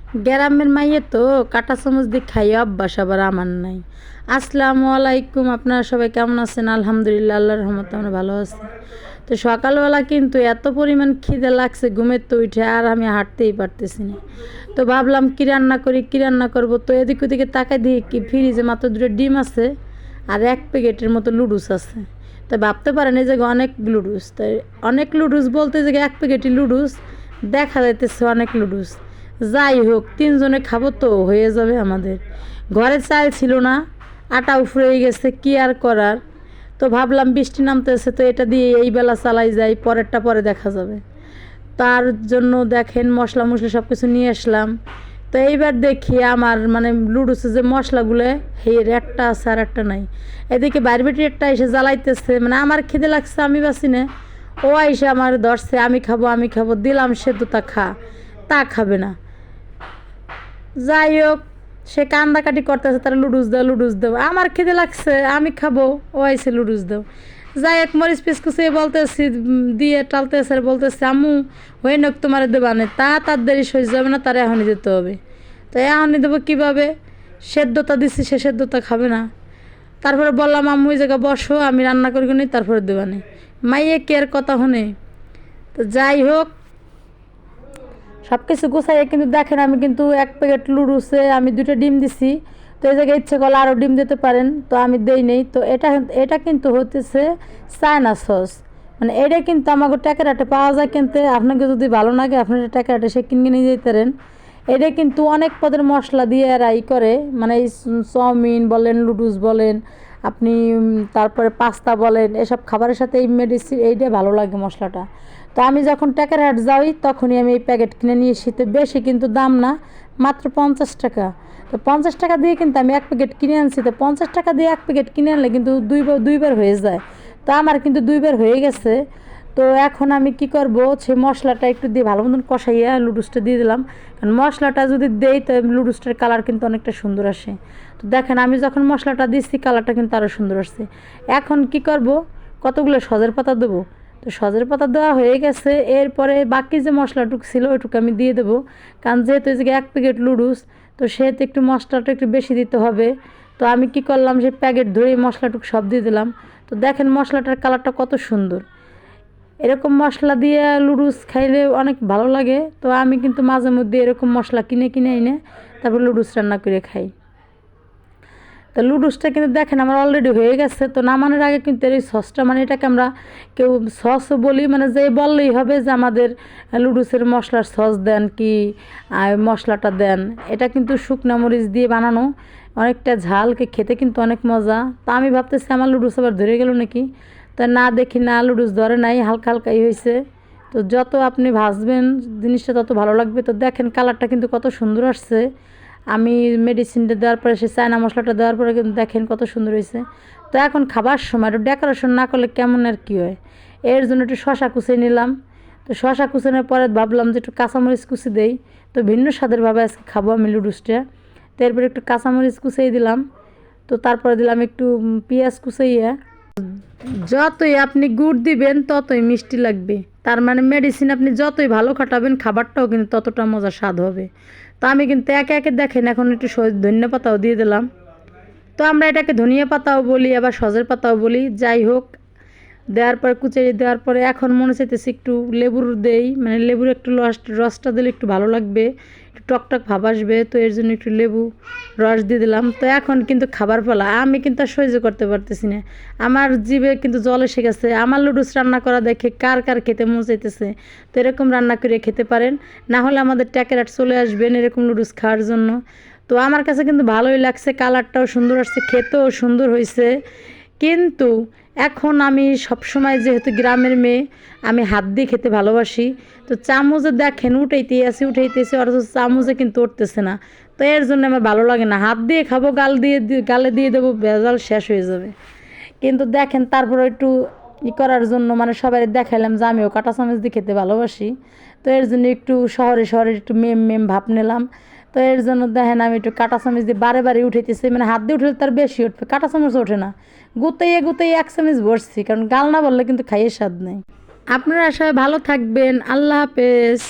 গ্রামের মাইয়ে তো কাঁটা চামচ দিয়ে খাইয়ে অভ্যাস আবার আমার নাই। আসসালামু আলাইকুম, আপনারা সবাই কেমন আছেন? আলহামদুলিল্লাহ, আল্লাহর রহমতে আমরা ভালো আছি। তো সকালবেলা কিন্তু এত পরিমাণ খিদে লাগছে, ঘুমের তো উঠে আর আমি হাঁটতেই পারতেছি না। তো ভাবলাম কী রান্না করি, কী রান্না করবো। তো এদিক ওদিকে তাকাই দিয়ে কি ফ্রিজে মাত্র দুটো ডিম আছে আর এক প্যাকেটের মতো লুডুস আছে। তো ভাবতে পারেন এই জায়গায় অনেক লুডুস, তাই অনেক লুডুস বলতে যে এক প্যাকেটই লুডুস দেখা যাইতেছে অনেক লুডুস। যাই হোক, তিনজনে খাবো তো হয়ে যাবে আমাদের। ঘরে চাল ছিল না, আটাও ফুরিয়ে গেছে, কি আর করার। তো ভাবলাম বৃষ্টি নামতেছে, তো এটা দিয়ে এই বেলা চালাই যায়, পরেরটা পরে দেখা যাবে। তার জন্য দেখেন মশলা মশলা সব কিছু নিয়ে আসলাম। তো এইবার দেখি আমার মানে লুডুসে যে মশলাগুলো হের একটা আছে আর একটা নাই। এদিকে বাইরে বেটি একটা এসে জ্বালাইতেছে, মানে আমার খিদে লাগছে আমি বাসি না, ও এসে আমার ধরছে আমি খাবো আমি খাবো, দিলাম সেদ্ধ তা খা, তা খাবে না। যাই হোক, সে কান্দাকাটি করতেছে, তারা লুডুস দাও লুডুস দাও, আমার খেতে লাগছে আমি খাবো, ও আইসে লুডুস দাও। যাই হোক, মরিচ পিস কুচিয়ে বলতেছি, দিয়ে টালতেছে আর বলতেছে আম্মু হয়ে নোক তোমার দেবানে, তার দেরি সহ্য যাবে না, তার এখনই দিতে হবে। তো এখনই দেবো কীভাবে? সেদ্ধতা দিচ্ছি, সে সেদ্ধতা খাবে না। তারপরে বললাম আম্মু ওই জায়গায় বসো, আমি রান্না করি নি, তারপরে দেবানে। মাইয়ে কে আর কথা হনে। তো যাই হোক, সব কিছু গুছাইয়ে কিন্তু দেখেন আমি কিন্তু এক প্যাকেট লুডুসে আমি 2টা ডিম দিছি। তো এই জায়গায় ইচ্ছে করলে আরও ডিম দিতে পারেন, তো আমি দেই নেই। তো এটা এটা কিন্তু হতেছে চায়না সস, মানে এটা কিন্তু আমাকে ট্যাকেরাটে পাওয়া যায় কিনতে। আপনাকে যদি ভালো লাগে আপনার ট্যাকেরাটে সে কিনে নিয়ে যেতে পারেন। এটা কিন্তু অনেক পদের মশলা দিয়ে এরা করে, মানে এই চাউমিন বলেন লুডুস বলেন আপনি, তারপরে পাস্তা বলেন, এসব খাবারের সাথে এই মেডিসিন এইটা ভালো লাগে মশলাটা। তো আমি যখন টেকেরহাট যাই তখনই আমি এই প্যাকেট কিনে নিয়ে এসি। তো বেশি কিন্তু দাম না, মাত্র 50 টাকা। তো 50 টাকা দিয়ে কিন্তু আমি এক প্যাকেট কিনে আনছি। তো 50 টাকা দিয়ে এক প্যাকেট কিনে আনলে কিন্তু দুইবার হয়ে যায়। তো আমার কিন্তু 2বার হয়ে গেছে। তো এখন আমি কি করব, সেই মশলাটা একটু দিয়ে ভালো মতন কষাইয়া লুডুসটা দিয়ে দিলাম। কারণ মশলাটা যদি দেই তো লুডুসটার কালার কিন্তু অনেকটা সুন্দর আসে। তো দেখেন আমি যখন মশলাটা দিচ্ছি কালারটা কিন্তু আরও সুন্দর আসছে। এখন কি করব, কতগুলো সজের পাতা দেবো। তো সজের পাতা দেওয়া হয়ে গেছে, এরপরে বাকি যে মশলাটুকু ছিল ওইটুকু আমি দিয়ে দেবো। কারণ যেহেতু এই এক প্যাকেট লুডুস, তো সেহেতু একটু মশলাটা একটু বেশি দিতে হবে। তো আমি কি করলাম, সেই প্যাকেট ধরেই মশলাটুকু সব দিয়ে দিলাম। তো দেখেন মশলাটার কালারটা কত সুন্দর। এরকম মশলা দিয়ে লুডুস খাইলে অনেক ভালো লাগে। তো আমি কিন্তু মাঝে মধ্যে এরকম মশলা কিনে কিনে এনে তারপর লুডুস রান্না করে খাই। তো লুডুসটা কিন্তু দেখেন আমার অলরেডি হয়ে গেছে। তো নামানোর আগে কিন্তু এই সসটা, মানে এটাকে আমরা কেউ সসও বলি, মানে যে বললেই হবে যে আমাদের লুডুসের মশলার সস দেন কি মশলাটা দেন। এটা কিন্তু শুকনো মরিচ দিয়ে বানানো, অনেকটা ঝালকে খেতে কিন্তু অনেক মজা। তা আমি ভাবতেছি আমার লুডুস আবার ধরে গেল নাকি। তা না দেখি না, লুডুস ধরে নাই, হালকা হালকাই হয়েছে। তো যত আপনি ভাজবেন জিনিসটা তত ভালো লাগবে। তো দেখেন কালারটা কিন্তু কত সুন্দর আসছে। আমি মেডিসিনটা দেওয়ার পরে সে চায়না মশলাটা দেওয়ার পরে কিন্তু দেখেন কত সুন্দর হয়েছে। তো এখন খাবার সময় একটু ডেকোরেশন না করলে কেমন আর কী হয়, এর জন্য একটু শশা কুচিয়ে নিলাম। তো শশা কুচানোর পরে ভাবলাম যে একটু কাঁচামরিচ কুচি দেই, তো ভিন্ন স্বাদেরভাবে আজকে খাবো আমি লুডুসটা। তো এরপরে একটু কাঁচামরিচ কুচিয়ে দিলাম। তো তারপরে দিলাম একটু পেঁয়াজ কুচাইয়া। যতই আপনি গুড় দিবেন ততই মিষ্টি লাগবে, তার মানে মেডিসিন আপনি যতই ভালো খাটাবেন খাবারটাও কিন্তু ততটা মজা স্বাদ হবে। তো আমি কিন্তু একে একে দেখেন এখন একটু ধনিয়া পাতাও দিয়ে দিলাম। তো আমরা এটাকে ধনিয়া পাতাও বলি আবার সজের পাতাও বলি। যাই হোক, দেওয়ার পরে কুচিয়ে দেওয়ার পরে এখন মনে চাইতেছি একটু লেবুর দেই, মানে লেবুর একটু রসটা দিলে একটু ভালো লাগবে, একটু টকটক ভাব আসবে। তো এর জন্য একটু লেবু রস দিয়ে দিলাম। তো এখন কিন্তু খাবার পালা, আমি কিন্তু আর সহ্য করতে পারতেছি না, আমার জিভে কিন্তু জল এসে গেছে। আমার লুডুস রান্না করা দেখে কার কার খেতে মন চাইতেছে। তো এরকম রান্না করে খেতে পারেন, না হলে আমাদের ট্যাকেরাট চলে আসবেন এরকম লুডুস খাওয়ার জন্য। তো আমার কাছে কিন্তু ভালোই লাগছে, কালারটাও সুন্দর আসছে, খেতেও সুন্দর হয়েছে। কিন্তু এখন আমি সবসময় যেহেতু গ্রামের মেয়ে, আমি হাত দিয়ে খেতে ভালোবাসি। তো চামচে দেখেন উঠাইতেছি অথচ চামচে কিন্তু উঠতেছে না। তো এর জন্য আমার ভালো লাগে না, হাত দিয়ে খাবো, গালে দিয়ে দেবো, ভেজাল শেষ হয়ে যাবে। কিন্তু দেখেন তারপরে একটু করার জন্য মানে সবাই দেখাইলাম যে আমিও কাঁটা চামচ দিয়ে খেতে ভালোবাসি। তো এর জন্য একটু শহরে শহরে একটু মেম ভাব নিলাম। তো এর জন্য দেখেন আমি একটু কাঁটা চামচ দিয়ে বারে উঠাইতেছি, মানে হাত দিয়ে উঠলে তার বেশি উঠবে, কাঁটা চামচ ওঠে না। গুতাইয়ে এক চামচ ভরছি, কারণ গাল না বললে কিন্তু খাইয়ে স্বাদ নেই। আপনারা সবাই ভালো থাকবেন, আল্লাহ হাফেজ।